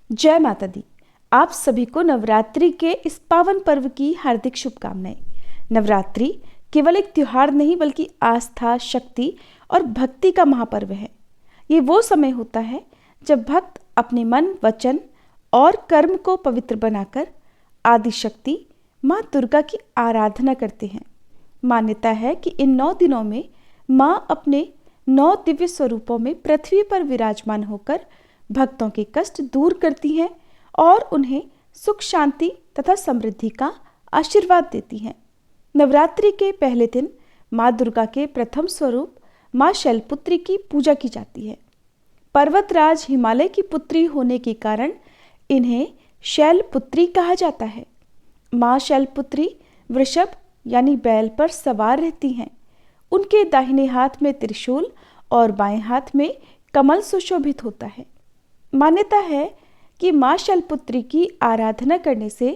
जय माता दी। आप सभी को नवरात्रि के इस पावन पर्व की हार्दिक शुभकामनाएं। नवरात्रि केवल एक त्योहार नहीं बल्कि आस्था, शक्ति और भक्ति का महापर्व है। ये वो समय होता है जब भक्त अपने मन, वचन और कर्म को पवित्र बनाकर आदि शक्ति माँ दुर्गा की आराधना करते हैं। मान्यता है कि इन 9 दिनों में माँ अपने 9 दिव्य स्वरूपों में पृथ्वी पर विराजमान होकर भक्तों के कष्ट दूर करती हैं और उन्हें सुख, शांति तथा समृद्धि का आशीर्वाद देती हैं। नवरात्रि के पहले दिन माँ दुर्गा के प्रथम स्वरूप माँ शैलपुत्री की पूजा की जाती है। पर्वतराज हिमालय की पुत्री होने के कारण इन्हें शैलपुत्री कहा जाता है। माँ शैलपुत्री वृषभ यानी बैल पर सवार रहती हैं। उनके दाहिने हाथ में त्रिशूल और बाएं हाथ में कमल सुशोभित होता है। मान्यता है कि माँ शैलपुत्री की आराधना करने से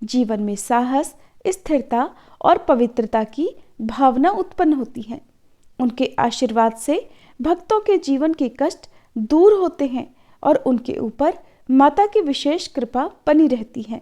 जीवन में साहस, स्थिरता और पवित्रता की भावना उत्पन्न होती है। उनके आशीर्वाद से भक्तों के जीवन के कष्ट दूर होते हैं और उनके ऊपर माता की विशेष कृपा बनी रहती है।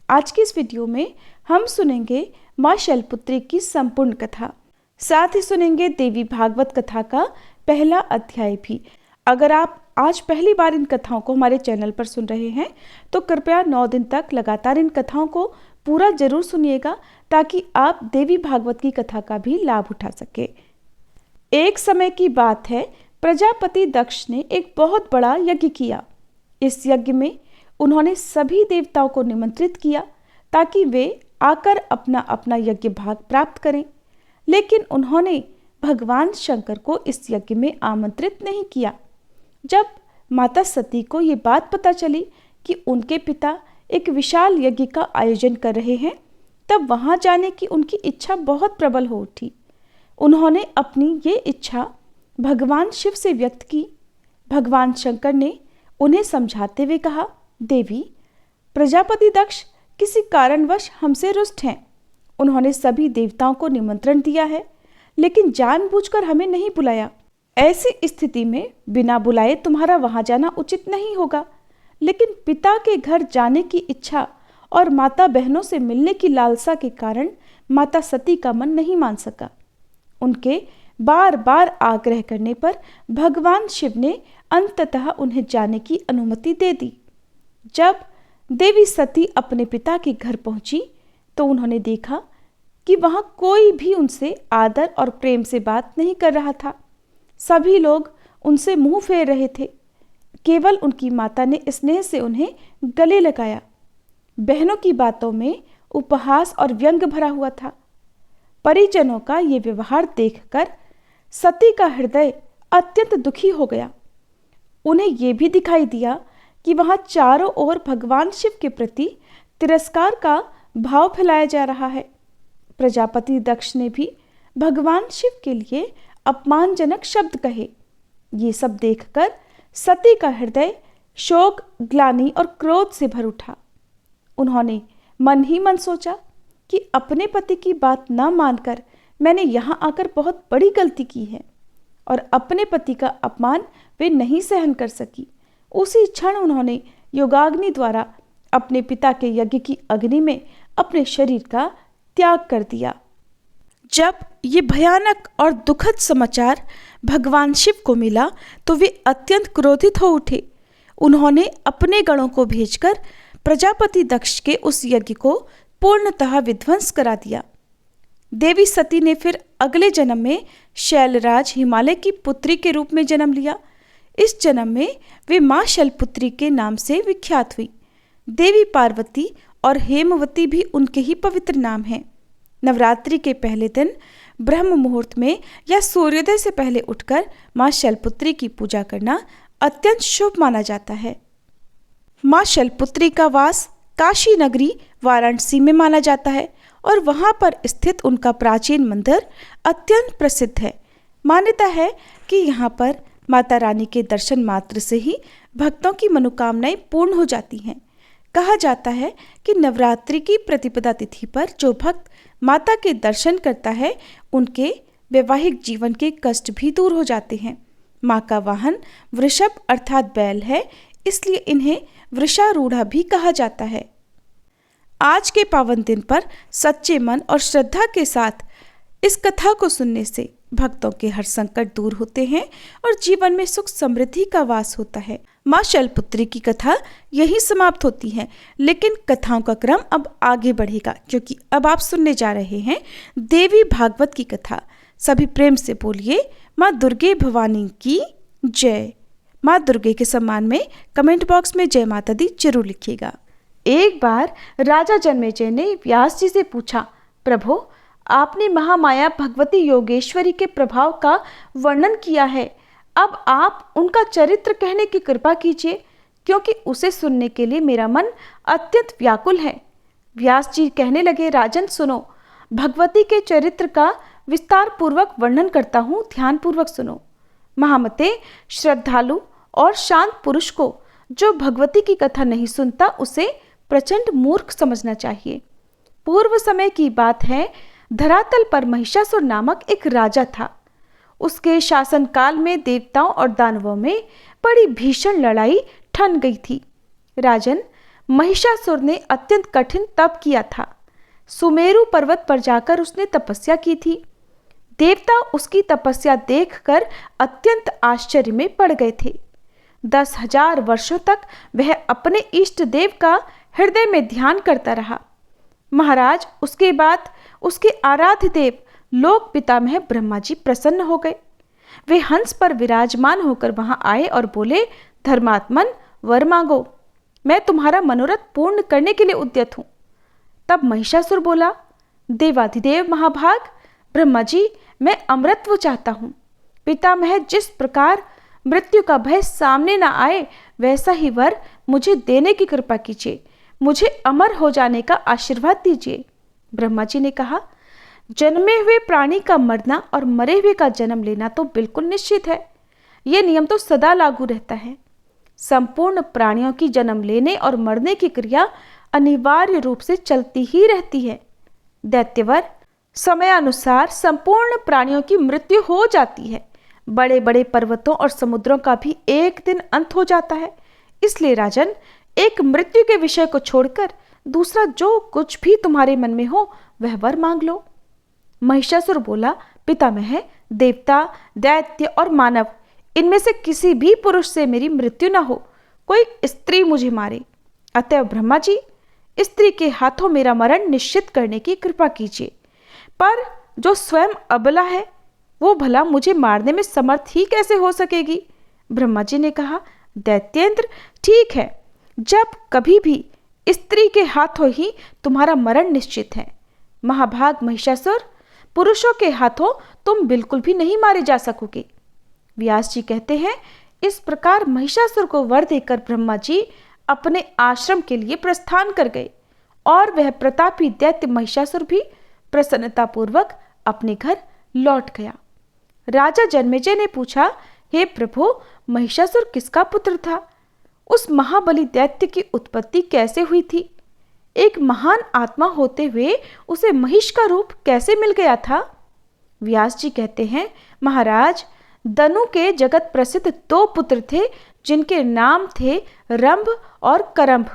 आज की इस वीडियो में हम सुनेंगे माँ शैलपुत्री की संपूर्ण कथा, साथ ही सुनेंगे देवी भागवत कथा का पहला अध्याय भी। अगर आप आज पहली बार इन कथाओं को हमारे चैनल पर सुन रहे हैं तो कृपया 9 दिन तक लगातार इन कथाओं को पूरा जरूर सुनिएगा ताकि आप देवी भागवत की कथा का भी लाभ उठा सके। एक समय की बात है, प्रजापति दक्ष ने एक बहुत बड़ा यज्ञ किया। इस यज्ञ में उन्होंने सभी देवताओं को निमंत्रित किया ताकि वे आकर अपना अपना यज्ञ भाग प्राप्त करें, लेकिन उन्होंने भगवान शंकर को इस यज्ञ में आमंत्रित नहीं किया। जब माता सती को ये बात पता चली कि उनके पिता एक विशाल यज्ञ का आयोजन कर रहे हैं, तब वहां जाने की उनकी इच्छा बहुत प्रबल हो उठी। उन्होंने अपनी ये इच्छा भगवान शिव से व्यक्त की। भगवान शंकर ने उन्हें समझाते हुए कहा, देवी, प्रजापति दक्ष किसी कारणवश हमसे रुष्ट हैं। उन्होंने सभी देवताओं को निमंत्रण दिया है, लेकिन जानबूझकर हमें नहीं बुलाया। ऐसी स्थिति में बिना बुलाए तुम्हारा वहां जाना उचित नहीं होगा। लेकिन पिता के घर जाने की इच्छा और माता बहनों से मिलने की लालसा के कारण माता सती का मन नहीं मान सका। उनके बार बार आग्रह करने पर भगवान शिव ने अंततः उन्हें जाने की अनुमति दे दी। जब देवी सती अपने पिता के घर पहुंची तो उन्होंने देखा कि वहां कोई भी उनसे आदर और प्रेम से बात नहीं कर रहा था। सभी लोग उनसे मुंह फेर रहे थे। केवल उनकी माता ने स्नेह से उन्हें गले लगाया। बहनों की बातों में उपहास और व्यंग भरा हुआ था। परिजनों का ये व्यवहार देखकर सती का हृदय अत्यंत दुखी हो गया। उन्हें यह भी दिखाई दिया कि वहां चारों ओर भगवान शिव के प्रति तिरस्कार का भाव फैलाया जा रहा है। प्रजापति दक्ष ने भी भगवान शिव के लिए अपमानजनक शब्द कहे। ये सब देखकर सती का हृदय शोक, ग्लानि और क्रोध से भर उठा। उन्होंने मन ही मन सोचा कि अपने पति की बात न मानकर मैंने यहाँ आकर बहुत बड़ी गलती की है और अपने पति का अपमान वे नहीं सहन कर सकी। उसी क्षण उन्होंने योगाग्नि द्वारा अपने पिता के यज्ञ की अग्नि में अपने शरीर का त्याग कर दिया। जब ये भयानक और दुखद समाचार भगवान शिव को मिला तो वे अत्यंत क्रोधित हो उठे। उन्होंने अपने गणों को भेजकर प्रजापति दक्ष के उस यज्ञ को पूर्णतः विध्वंस करा दिया। देवी सती ने फिर अगले जन्म में शैलराज हिमालय की पुत्री के रूप में जन्म लिया। इस जन्म में वे माँ शैलपुत्री के नाम से विख्यात हुई। देवी पार्वती और हेमवती भी उनके ही पवित्र नाम हैं। नवरात्रि के पहले दिन ब्रह्म मुहूर्त में या सूर्योदय से पहले उठकर माँ शैलपुत्री की पूजा करना अत्यंत शुभ माना जाता है। माँ शैलपुत्री का वास काशी नगरी वाराणसी में माना जाता है और वहाँ पर स्थित उनका प्राचीन मंदिर अत्यंत प्रसिद्ध है। मान्यता है कि यहाँ पर माता रानी के दर्शन मात्र से ही भक्तों की मनोकामनाएं पूर्ण हो जाती हैं। कहा जाता है कि नवरात्रि की प्रतिपदा तिथि पर जो भक्त माता के दर्शन करता है उनके वैवाहिक जीवन के कष्ट भी दूर हो जाते हैं। माँ का वाहन वृषभ अर्थात बैल है, इसलिए इन्हें वृषारूढ़ा भी कहा जाता है। आज के पावन दिन पर सच्चे मन और श्रद्धा के साथ इस कथा को सुनने से भक्तों के हर संकट दूर होते हैं और जीवन में सुख समृद्धि का वास होता है। माँ शैलपुत्री की कथा यही समाप्त होती है, लेकिन कथाओं का क्रम अब आगे बढ़ेगा, क्योंकि अब आप सुनने जा रहे हैं देवी भागवत की कथा। सभी प्रेम से बोलिए माँ दुर्गे भवानी की जय। माँ दुर्गे के सम्मान में कमेंट बॉक्स में जय माता दी जरूर लिखिएगा। एक बार राजा जन्मेजय ने व्यास जी से पूछा, प्रभु आपने महामाया भगवती योगेश्वरी के प्रभाव का वर्णन किया है, अब आप उनका चरित्र कहने की कृपा कीजिए, क्योंकि उसे सुनने के लिए मेरा मन अत्यंत व्याकुल है। व्यास जी कहने लगे, राजन सुनो, भगवती के चरित्र का विस्तार पूर्वक वर्णन करता हूँ, ध्यान पूर्वक सुनो। महामते, श्रद्धालु और शांत पुरुष को जो भगवती की कथा नहीं सुनता उसे प्रचंड मूर्ख समझना चाहिए। पूर्व समय की बात है, धरातल पर महिषासुर नामक एक राजा था। उसके शासनकाल में देवताओं और दानवों में बड़ी भीषण लड़ाई ठन गई थी। राजन, महिषासुर ने अत्यंत कठिन तप किया था। सुमेरु पर्वत पर जाकर उसने तपस्या की थी। देवता उसकी तपस्या देखकर अत्यंत आश्चर्य में पड़ गए थे। 10,000 वर्षों तक वह अपने इष्ट देव का हृदय में ध्यान करता रहा। महाराज, उसके बाद उसके आराध्य देव लोक पितामह ब्रह्मा जी प्रसन्न हो गए। वे हंस पर विराजमान होकर वहां आए और बोले, धर्मात्मन वर मांगो, मैं तुम्हारा मनोरथ पूर्ण करने के लिए उद्यत हूं। तब महिषासुर बोला, देवाधिदेव महाभाग ब्रह्मा जी, मैं अमरत्व चाहता हूं। पितामह जिस प्रकार मृत्यु का भय सामने न आए, वैसा ही वर मुझे देने की कृपा कीजिए। मुझे अमर हो जाने का आशीर्वाद दीजिए। ब्रह्मा जी ने कहा, जन्मे हुए प्राणी का मरना और मरे हुए का जन्म लेना तो बिल्कुल निश्चित है। यह नियम तो सदा लागू रहता है। संपूर्ण प्राणियों की जन्म लेने और मरने की क्रिया अनिवार्य रूप से चलती ही रहती है। दैत्यवर, समयानुसार संपूर्ण प्राणियों की मृत्यु हो जाती है। बड़े बड़े पर्वतों और समुद्रों का भी एक दिन अंत हो जाता है। इसलिए राजन, एक मृत्यु के विषय को छोड़कर दूसरा जो कुछ भी तुम्हारे मन में हो वह वर मांग लो। महिषासुर बोला, पितामह, देवता, दैत्य और मानव, इनमें से किसी भी पुरुष से मेरी मृत्यु न हो, कोई स्त्री मुझे मारे। अतएव ब्रह्मा जी, स्त्री के हाथों मेरा मरण निश्चित करने की कृपा कीजिए। पर जो स्वयं अबला है वो भला मुझे मारने में समर्थ ही कैसे हो सकेगी? ब्रह्मा जी ने कहा, दैत्येंद्र, ठीक है, जब कभी भी स्त्री के हाथों ही तुम्हारा मरण निश्चित है। महाभाग महिषासुर, पुरुषों के हाथों तुम बिल्कुल भी नहीं मारे जा सकोगे। व्यास जी कहते हैं, इस प्रकार महिषासुर को वर देकर ब्रह्मा जी अपने आश्रम के लिए प्रस्थान कर गए और वह प्रतापी दैत्य महिषासुर भी प्रसन्नतापूर्वक अपने घर लौट गया। राजा जन्मेजय ने पूछा, हे प्रभु, महिषासुर किसका पुत्र था? उस महाबली दैत्य की उत्पत्ति कैसे हुई थी? एक महान आत्मा होते हुए उसे महिष का रूप कैसे मिल गया था? व्यास जी कहते हैं, महाराज, दनु के जगत प्रसिद्ध 2 पुत्र थे जिनके नाम थे रंभ और करंभ।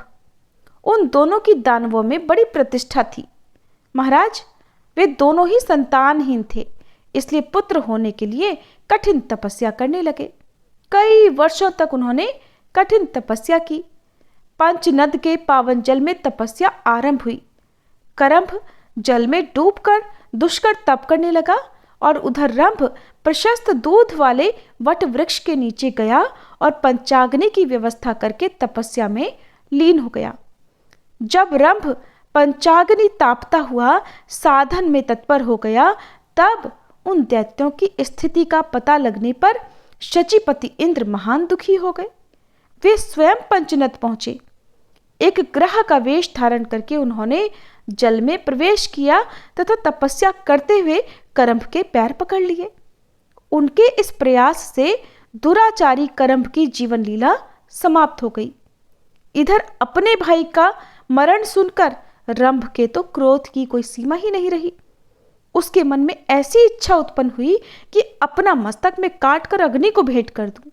उन दोनों की दानवों में बड़ी प्रतिष्ठा थी। महाराज, वे दोनों ही संतानहीन थे, इसलिए पुत्र होने के लिए कठिन तपस्या करने लगे। कई वर्षों तक उन्होंने कठिन तपस्या की। पंचनद के पावन जल में तपस्या आरंभ हुई। करंभ जल में डूबकर दुष्कर तप करने लगा और उधर रंभ प्रशस्त दूध वाले वट वृक्ष के नीचे गया और पंचाग्नि की व्यवस्था करके तपस्या में लीन हो गया। जब रंभ पंचाग्नि तापता हुआ साधन में तत्पर हो गया, तब उन दैत्यों की स्थिति का पता लगने पर शचीपति इंद्र महान दुखी हो गए। वे स्वयं पंचनद पहुंचे। एक ग्रह का वेश धारण करके उन्होंने जल में प्रवेश किया तथा तपस्या करते हुए करंभ के पैर पकड़ लिए। उनके इस प्रयास से दुराचारी करंभ की जीवन लीला समाप्त हो गई। इधर अपने भाई का मरण सुनकर रंभ के तो क्रोध की कोई सीमा ही नहीं रही। उसके मन में ऐसी इच्छा उत्पन्न हुई कि अपना मस्तक में काटकर अग्नि को भेंट कर दूं।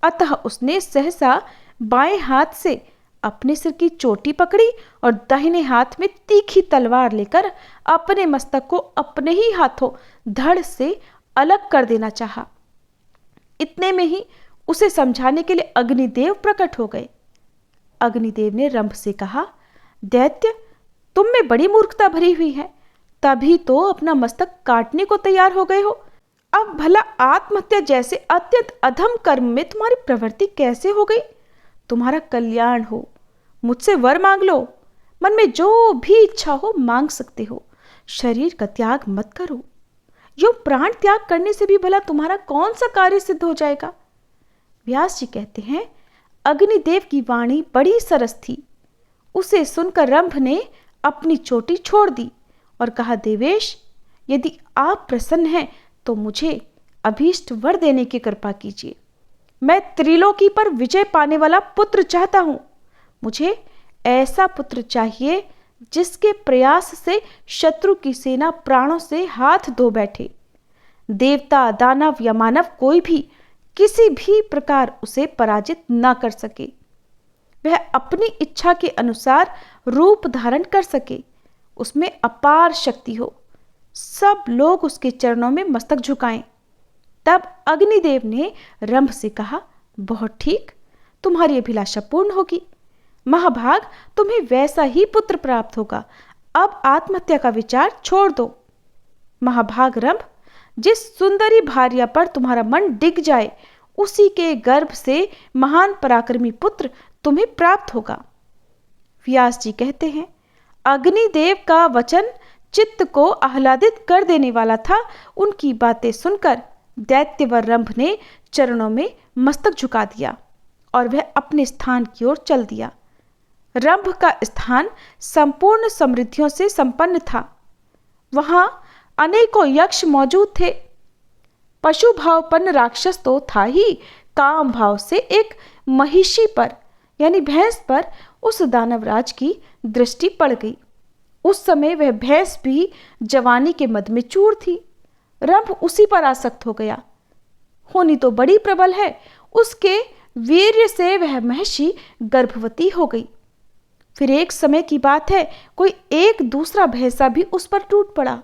अतः उसने सहसा बाएं हाथ से अपने सिर की चोटी पकड़ी और दाहिने हाथ में तीखी तलवार लेकर अपने मस्तक को अपने ही हाथों धड़ से अलग कर देना चाहा। इतने में ही उसे समझाने के लिए अग्निदेव प्रकट हो गए। अग्निदेव ने रंभ से कहा, दैत्य, तुम में बड़ी मूर्खता भरी हुई है, तभी तो अपना मस्तक काटने को तैयार हो गए हो। अब भला आत्महत्या जैसे अत्यंत अधम कर्म में तुम्हारी प्रवृत्ति कैसे हो गई? तुम्हारा कल्याण हो, मुझसे वर मांग लो, मन में जो भी इच्छा हो मांग सकते हो, शरीर का त्याग मत करो। यो प्राण त्याग करने से भी भला तुम्हारा कौन सा कार्य सिद्ध हो जाएगा? व्यास जी कहते हैं, अग्निदेव की वाणी बड़ी सरस थी। उसे सुनकर रंभ ने अपनी चोटी छोड़ दी और कहा, देवेश, यदि आप प्रसन्न हैं तो मुझे अभीष्ट वर देने की कृपा कीजिए। मैं त्रिलोकी पर विजय पाने वाला पुत्र चाहता हूं। मुझे ऐसा पुत्र चाहिए जिसके प्रयास से शत्रु की सेना प्राणों से हाथ धो बैठे। देवता, दानव या मानव कोई भी किसी भी प्रकार उसे पराजित न कर सके। वह अपनी इच्छा के अनुसार रूप धारण कर सके, उसमें अपार शक्ति हो, सब लोग उसके चरणों में मस्तक झुकाएं। तब अग्निदेव ने रंभ से कहा, बहुत ठीक, तुम्हारी अभिलाषा पूर्ण होगी। महाभाग, तुम्हें वैसा ही पुत्र प्राप्त होगा। अब आत्महत्या का विचार छोड़ दो। महाभाग रंभ, जिस सुंदरी भार्या पर तुम्हारा मन डिग जाए, उसी के गर्भ से महान पराक्रमी पुत्र तुम्हें प्राप्त होगा। व्यास जी कहते हैं, अग्निदेव का वचन चित्त को आह्लादित कर देने वाला था। उनकी बातें सुनकर दैत्यवर रंभ ने चरणों में मस्तक झुका दिया और वह अपने स्थान की ओर चल दिया। रंभ का स्थान संपूर्ण समृद्धियों से संपन्न था। वहां अनेकों यक्ष मौजूद थे। पशु भावपन्न राक्षस तो था ही, काम भाव से एक महिषी पर यानी भैंस पर उस दानवराज की दृष्टि पड़ गई। उस समय वह भैंस भी जवानी के मद में चूर थी। रंभ उसी पर आसक्त हो गया। होनी तो बड़ी प्रबल है, उसके वीर्य से वह महिषी गर्भवती हो गई। फिर एक समय की बात है, कोई एक दूसरा भैंसा भी उस पर टूट पड़ा।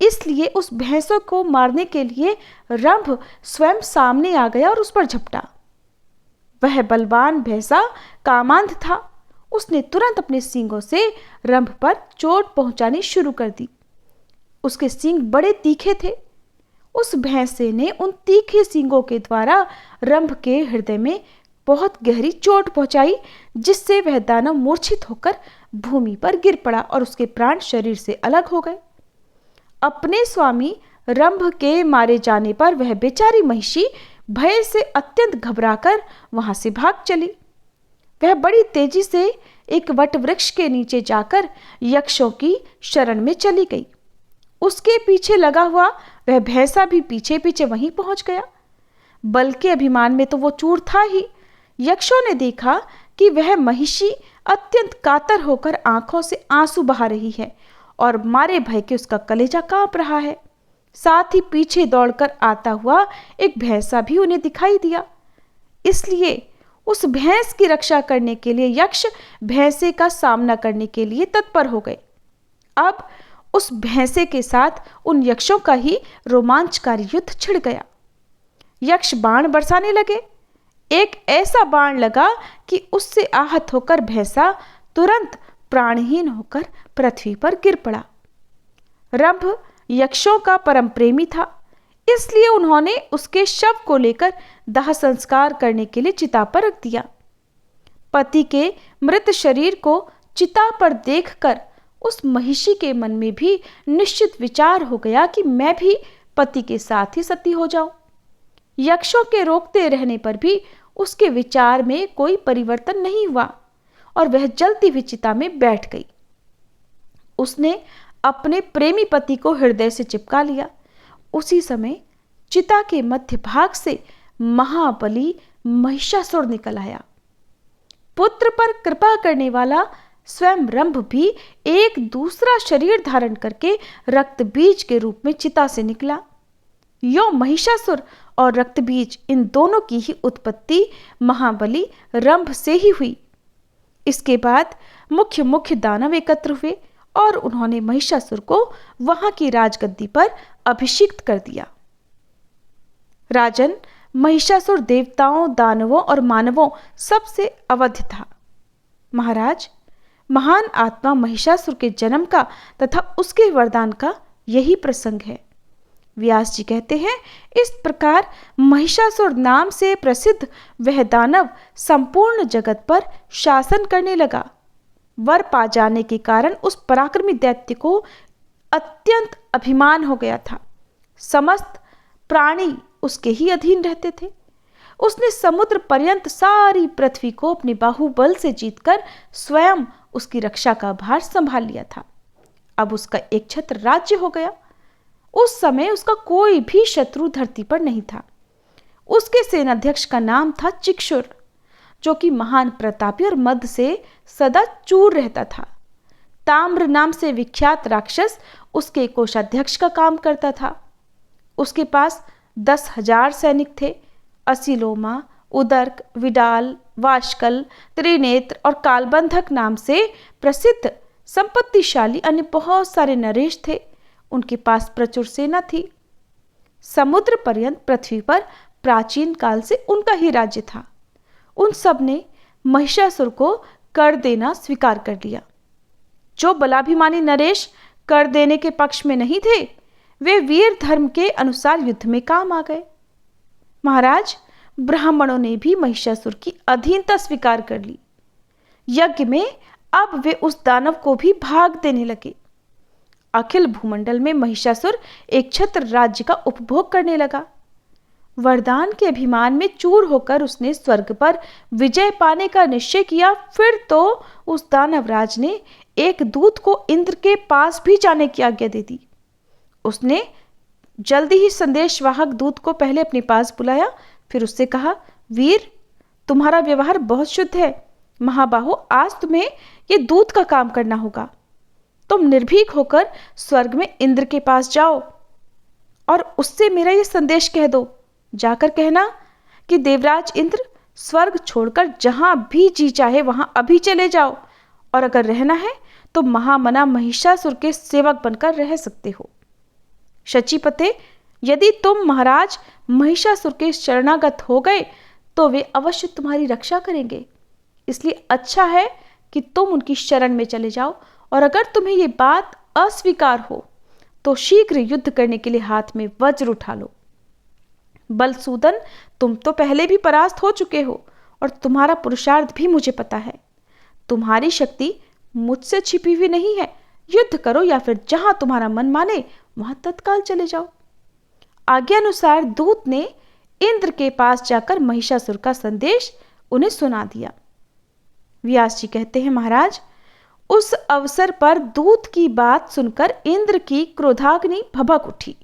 इसलिए उस भैंसों को मारने के लिए रंभ स्वयं सामने आ गया और उस पर झपटा। वह बलवान भैंसा कामांध था। उसने तुरंत अपने सींगों से रंभ पर चोट पहुंचानी शुरू कर दी। उसके सींग बड़े तीखे थे। उस भैंसे ने उन तीखे सींगों के द्वारा रंभ के हृदय में बहुत गहरी चोट पहुंचाई, जिससे वह दानव मूर्छित होकर भूमि पर गिर पड़ा और उसके प्राण शरीर से अलग हो गए। अपने स्वामी रंभ के मारे जाने पर वह बेचारी महिषी भय से अत्यंत घबराकर वहां से भाग चली। वह बड़ी तेजी से एक वट वृक्ष के नीचे जाकर यक्षों की शरण में चली गई। उसके पीछे लगा हुआ वह भैंसा भी पीछे पीछे वहीं पहुंच गया। बल के अभिमान में तो वो चूर था ही। यक्षों ने देखा कि वह महिषी अत्यंत कातर होकर आंखों से आंसू बहा रही है और मारे भय के उसका कलेजा कांप रहा है। साथ ही पीछे दौड़कर आता हुआ एक भैंसा भी उन्हें दिखाई दिया। इसलिए उस भैंस की रक्षा करने के लिए यक्ष भैंसे का सामना करने के लिए तत्पर हो गए। अब उस भैंसे के साथ उन यक्षों का ही रोमांचकारी युद्ध छिड़ गया। यक्ष बाण बरसाने लगे। एक ऐसा बाण लगा कि उससे आहत होकर भैंसा तुरंत प्राणहीन होकर पृथ्वी पर गिर पड़ा। रंभ यक्षों का परम प्रेमी था, इसलिए उन्होंने उसके शव को लेकर दाह संस्कार करने के लिए चिता पर रख दिया। पति के मृत शरीर को चिता पर देखकर उस महिषी के मन में भी निश्चित विचार हो गया कि मैं भी पति के साथ ही सती हो जाऊं। यक्षों के रोकते रहने पर भी उसके विचार में कोई परिवर्तन नहीं हुआ और वह जलती हुई चिता में बैठ गई। उसने अपने प्रेमी पति को हृदय से चिपका लिया। उसी समय चिता के मध्य भाग से महाबली महिषासुर निकल आया। पुत्र पर कृपा करने वाला स्वयं रंभ भी एक दूसरा शरीर धारण करके रक्त बीज के रूप में चिता से निकला। यो महिषासुर और रक्तबीज इन दोनों की ही उत्पत्ति महाबली रंभ से ही हुई। इसके बाद मुख्य मुख्य दानव एकत्र हुए और उन्होंने महिषासुर को वहां की राजगद्दी पर अभिषिक्त कर दिया। राजन, महिषासुर देवताओं, दानवों और मानवों सबसे अवध्य था। महाराज, महान आत्मा महिषासुर के जन्म का तथा उसके वरदान का यही प्रसंग है। व्यास जी कहते हैं, इस प्रकार महिषासुर नाम से प्रसिद्ध वह दानव संपूर्ण जगत पर शासन करने लगा। वर पा जाने के कारण उस पराक्रमी दैत्य को अत्यंत अभिमान हो गया था। समस्त प्राणी उसके ही अधीन रहते थे। उसने समुद्र पर्यंत सारी पृथ्वी को अपने बाहुबल से जीतकर स्वयं उसकी रक्षा का भार संभाल लिया था। अब उसका एक छत्र राज्य हो गया। उस समय उसका कोई भी शत्रु धरती पर नहीं था। उसके सेनाध्यक्ष का नाम था चिक्षुर, जो कि महान प्रतापी और मद से सदा चूर रहता था। ताम्र नाम से विख्यात राक्षस उसके कोषाध्यक्ष का काम करता था। उसके पास 10,000 सैनिक थे। असिलोमा, उदर्क, विडाल, वाशकल, त्रिनेत्र और कालबंधक नाम से प्रसिद्ध संपत्तिशाली अन्य बहुत सारे नरेश थे। उनके पास प्रचुर सेना थी। समुद्र पर्यंत पृथ्वी पर प्राचीन काल से उनका ही राज्य था। उन सब ने महिषासुर को कर देना स्वीकार कर लिया। जो बलाभिमानी नरेश कर देने के पक्ष में नहीं थे, वे वीर धर्म के अनुसार युद्ध में काम आ गए। महाराज, ब्राह्मणों ने भी महिषासुर की अधीनता स्वीकार कर ली। यज्ञ में अब वे उस दानव को भी भाग देने लगे। अखिल भूमंडल में महिषासुर एक छत्र राज्य का उपभोग करने लगा। वरदान के अभिमान में चूर होकर उसने स्वर्ग पर विजय पाने का निश्चय किया। फिर तो उस दानवराज ने एक दूत को इंद्र के पास भी जाने की आज्ञा दे दी। उसने जल्दी ही संदेशवाहक दूत को पहले अपने पास बुलाया, फिर उससे कहा, वीर, तुम्हारा व्यवहार बहुत शुद्ध है। महाबाहो, आज तुम्हें ये दूत का काम करना होगा। तुम निर्भीक होकर स्वर्ग में इंद्र के पास जाओ और उससे मेरा ये संदेश कह दो। जाकर कहना कि देवराज इंद्र, स्वर्ग छोड़कर जहां भी जी चाहे वहां अभी चले जाओ, और अगर रहना है तो महामना महिषासुर के सेवक बनकर रह सकते हो। शचीपते, यदि तुम महाराज महिषासुर के शरणागत हो गए तो वे अवश्य तुम्हारी रक्षा करेंगे। इसलिए अच्छा है कि तुम उनकी शरण में चले जाओ, और अगर तुम्हें ये बात अस्वीकार हो तो शीघ्र युद्ध करने के लिए हाथ में वज्र उठा लो। बलसूदन, तुम तो पहले भी परास्त हो चुके हो और तुम्हारा पुरुषार्थ भी मुझे पता है। तुम्हारी शक्ति मुझसे छिपी हुई नहीं है। युद्ध करो या फिर जहां तुम्हारा मन माने वहां तत्काल चले जाओ। आज्ञानुसार दूत ने इंद्र के पास जाकर महिषासुर का संदेश उन्हें सुना दिया। व्यास जी कहते हैं, महाराज, उस अवसर पर दूत की बात सुनकर इंद्र की क्रोधाग्नि भभक उठी।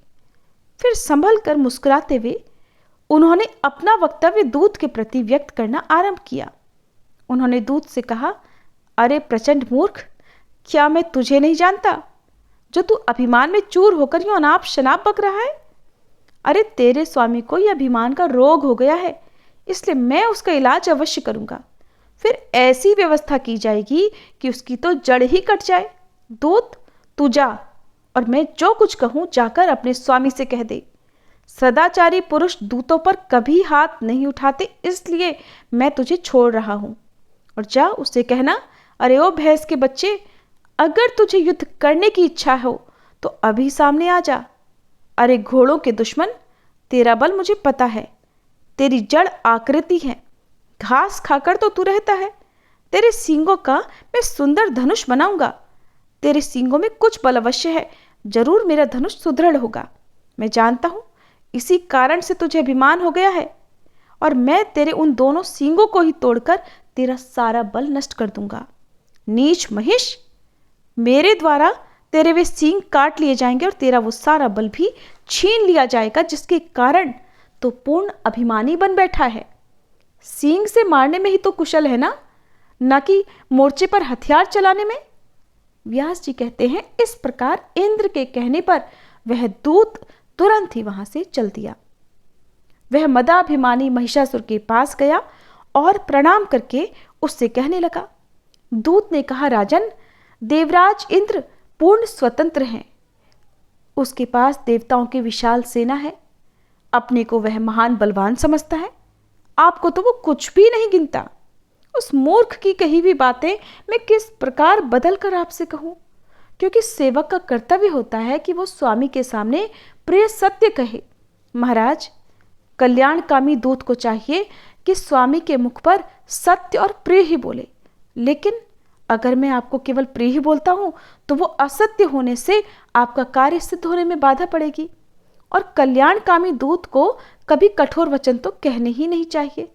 फिर संभल कर मुस्कुराते हुए उन्होंने अपना वक्तव्य दूत के प्रति व्यक्त करना आरंभ किया। उन्होंने दूत से कहा, अरे प्रचंड मूर्ख, क्या मैं तुझे नहीं जानता जो तू अभिमान में चूर होकर यूं अनाप शनाप बक रहा है? अरे तेरे स्वामी को यह अभिमान का रोग हो गया है, इसलिए मैं उसका इलाज अवश्य करूंगा। फिर ऐसी व्यवस्था की जाएगी कि उसकी तो जड़ ही कट जाए। दूत, तू जा और मैं जो कुछ कहूं जाकर अपने स्वामी से कह दे। सदाचारी पुरुष दूतों पर कभी हाथ नहीं उठाते, इसलिए मैं तुझे छोड़ रहा हूं। और जा उससे कहना, अरे ओ भैंस के बच्चे, अगर तुझे युद्ध करने की इच्छा हो तो अभी सामने आ जा। अरे घोड़ों के दुश्मन, तेरा बल मुझे पता है। तेरी जड़ आकृति है, घास खाकर तो तू रहता है। तेरे सींगों का मैं सुंदर धनुष बनाऊंगा। तेरे सींगों में कुछ बल अवश्य है, जरूर मेरा धनुष सुदृढ़ होगा। मैं जानता हूं इसी कारण से तुझे अभिमान हो गया है, और मैं तेरे उन दोनों सींगों को ही तोड़कर तेरा सारा बल नष्ट कर दूंगा। नीच महिष, मेरे द्वारा तेरे वे सींग काट लिए जाएंगे और तेरा वो सारा बल भी छीन लिया जाएगा, जिसके कारण तो पूर्ण अभिमानी बन बैठा है। सींग से मारने में ही तो कुशल है ना कि मोर्चे पर हथियार चलाने में। व्यास जी कहते हैं, इस प्रकार इंद्र के कहने पर वह दूत तुरंत ही वहां से चल दिया। वह मदाभिमानी महिषासुर के पास गया और प्रणाम करके उससे कहने लगा। दूत ने कहा, राजन, देवराज इंद्र पूर्ण स्वतंत्र हैं। उसके पास देवताओं की विशाल सेना है। अपने को वह महान बलवान समझता है, आपको तो वो कुछ भी नहीं गिनता। उस मूर्ख की कही हुई बातें मैं किस प्रकार बदल कर आपसे कहूं, क्योंकि सेवक का कर्तव्य होता है कि वो स्वामी के सामने प्रिय सत्य कहे। महाराज, कल्याणकामी दूत को चाहिए कि स्वामी के मुख पर सत्य और प्रिय ही बोले, लेकिन अगर मैं आपको केवल प्रिय ही बोलता हूं तो वो असत्य होने से आपका कार्य सिद्ध होने में बाधा पड़ेगी। और कल्याणकामी दूत को कभी कठोर वचन तो कहने ही नहीं चाहिए,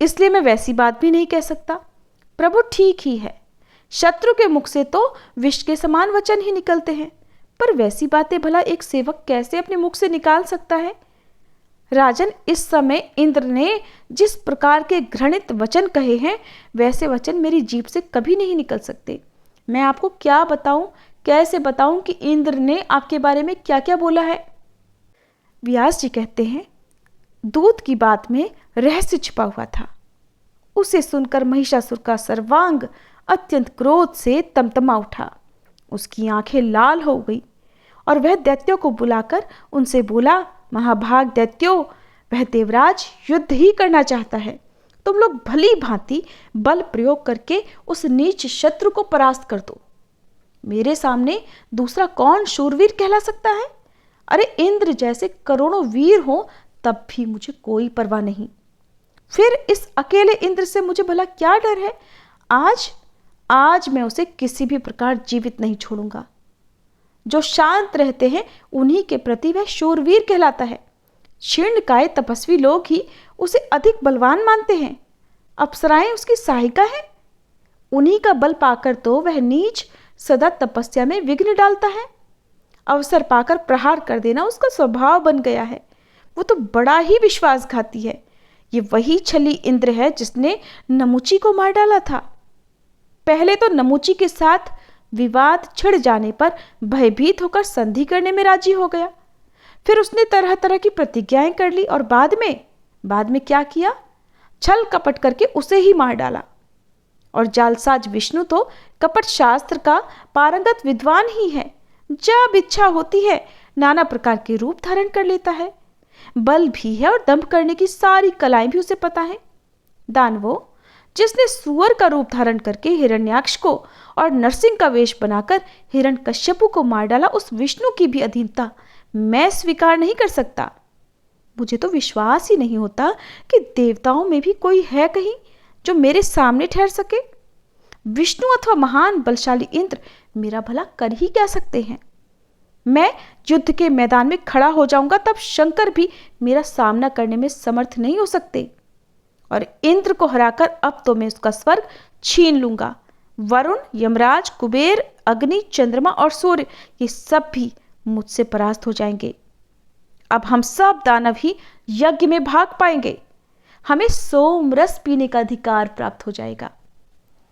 इसलिए मैं वैसी बात भी नहीं कह सकता। प्रभु ठीक ही है, शत्रु के मुख से तो विष के समान वचन ही निकलते हैं, पर वैसी बातें भला एक सेवक कैसे अपने मुख से निकाल सकता है। राजन, इस समय इंद्र ने जिस प्रकार के घृणित वचन कहे हैं, वैसे वचन मेरी जीभ से कभी नहीं निकल सकते। मैं आपको क्या बताऊं, कैसे बताऊं कि इंद्र ने आपके बारे में क्या क्या बोला है। व्यास जी कहते हैं, दूत की बात में रहस्य छिपा हुआ था। उसे सुनकर महिषासुर का सर्वांग अत्यंत क्रोध से तमतमा उठा। उसकी आंखें लाल हो गई और वह दैत्यों को बुलाकर उनसे बोला, महाभाग दैत्यों, वह देवराज युद्ध ही करना चाहता है। तुम लोग भली भांति बल प्रयोग करके उस नीच शत्रु को परास्त कर दो। मेरे सामने दूसरा कौन शूरवीर कहला सकता है? अरे इंद्र जैसे करोड़ों वीर हो तब भी मुझे कोई परवाह नहीं। फिर इस अकेले इंद्र से मुझे भला क्या डर है? आज मैं उसे किसी भी प्रकार जीवित नहीं छोड़ूंगा। जो शांत रहते हैं उन्हीं के प्रति वह शूरवीर कहलाता है। क्षीणकाय तपस्वी लोग ही उसे अधिक बलवान मानते हैं। अप्सराएं उसकी सहायिका है। उन्हीं का बल पाकर तो वह नीच सदा तपस्या में विघ्न डालता है। अवसर पाकर प्रहार कर देना उसका स्वभाव बन गया है। वो तो बड़ा ही विश्वासघाती है। ये वही छली इंद्र है जिसने नमुची को मार डाला था। पहले तो नमुची के साथ विवाद छिड़ जाने पर भयभीत होकर संधि करने में राजी हो गया। फिर उसने तरह तरह की प्रतिज्ञाएं कर ली और बाद में क्या किया? छल कपट करके उसे ही मार डाला। और जालसाज विष्णु तो कपट शास्त्र का पारंगत विद्वान ही है। जब इच्छा होती है नाना प्रकार के रूप धारण कर लेता है। बल भी है और दंभ करने की सारी कलाएं भी उसे पता है। दानवों, जिसने सुअर का रूप धारण करके हिरण्याक्ष को और नरसिंह का वेश बनाकर हिरण्यकश्यपु को मार डाला, उस विष्णु की भी अधीनता मैं स्वीकार नहीं कर सकता। मुझे तो विश्वास ही नहीं होता कि देवताओं में भी कोई है कहीं जो मेरे सामने ठहर सके। विष्णु अथवा महान बलशाली इंद्र मेरा भला कर ही क्या सकते हैं? मैं युद्ध के मैदान में खड़ा हो जाऊंगा तब शंकर भी मेरा सामना करने में समर्थ नहीं हो सकते। और इंद्र को हराकर अब तो मैं उसका स्वर्ग छीन लूंगा। वरुण, यमराज, कुबेर, अग्नि, चंद्रमा और सूर्य ये सब भी मुझसे परास्त हो जाएंगे। अब हम सब दानव ही यज्ञ में भाग पाएंगे। हमें सोम रस पीने का अधिकार प्राप्त हो जाएगा।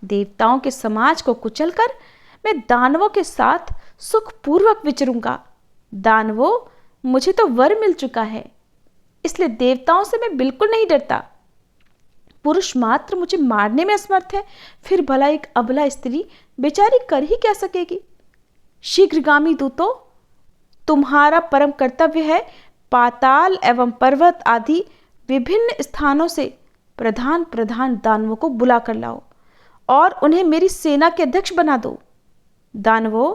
देवताओं के समाज को कुचलकर मैं दानवों के साथ सुखपूर्वक विचरूंगा। दानवों, मुझे तो वर मिल चुका है, इसलिए देवताओं से मैं बिल्कुल नहीं डरता। पुरुष मात्र मुझे मारने में असमर्थ है, फिर भला एक अबला स्त्री बेचारी कर ही क्या सकेगी? शीघ्रगामी दूतों, तुम्हारा परम कर्तव्य है पाताल एवं पर्वत आदि विभिन्न स्थानों से प्रधान प्रधान दानवों को बुला कर लाओ और उन्हें मेरी सेना के अध्यक्ष बना दो। दानवों,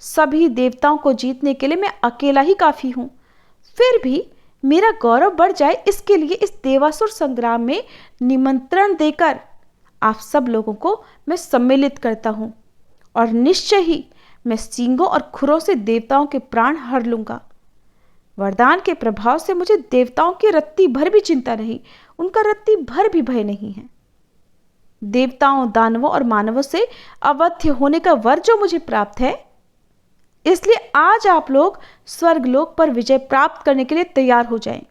सभी देवताओं को जीतने के लिए मैं अकेला ही काफी हूं। फिर भी मेरा गौरव बढ़ जाए इसके लिए इस देवासुर संग्राम में निमंत्रण देकर आप सब लोगों को मैं सम्मिलित करता हूं और निश्चय ही मैं सींगों और खुरों से देवताओं के प्राण हर लूंगा। वरदान के प्रभाव से मुझे देवताओं की रत्ती भर भी चिंता नहीं, उनका रत्ती भर भी भय नहीं है। देवताओं, दानवों और मानवों से अवध्य होने का वर जो मुझे प्राप्त है, इसलिए आज आप लोग स्वर्गलोक पर विजय प्राप्त करने के लिए तैयार हो जाएं।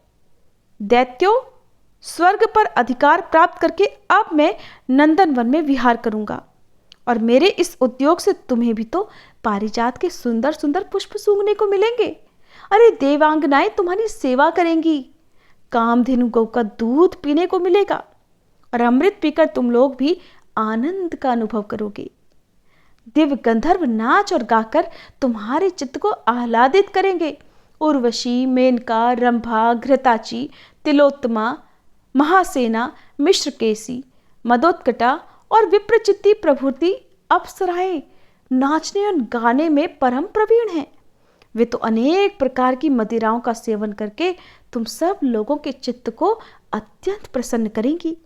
दैत्यों, स्वर्ग पर अधिकार प्राप्त करके अब मैं नंदनवन में विहार करूंगा और मेरे इस उद्योग से तुम्हें भी तो पारिजात के सुंदर सुंदर पुष्प सूंघने को मिलेंगे। अरे देवांगनाएं तुम्हारी सेवा करेंगी, कामधेनु गौ का दूध पीने को मिलेगा और अमृत पीकर तुम लोग भी आनंद का अनुभव करोगे। दिव्य गंधर्व नाच और गाकर तुम्हारे चित्त को आह्लादित करेंगे। उर्वशी, मेनका, रंभा, घृताची, तिलोत्तमा, महासेना, मिश्रकेशी, मदोत्कटा और विप्रचित्ती प्रभृति अप्सराएं नाचने और गाने में परम प्रवीण हैं। वे तो अनेक प्रकार की मदिराओं का सेवन करके तुम सब लोगों के चित्त को अत्यंत प्रसन्न करेंगी।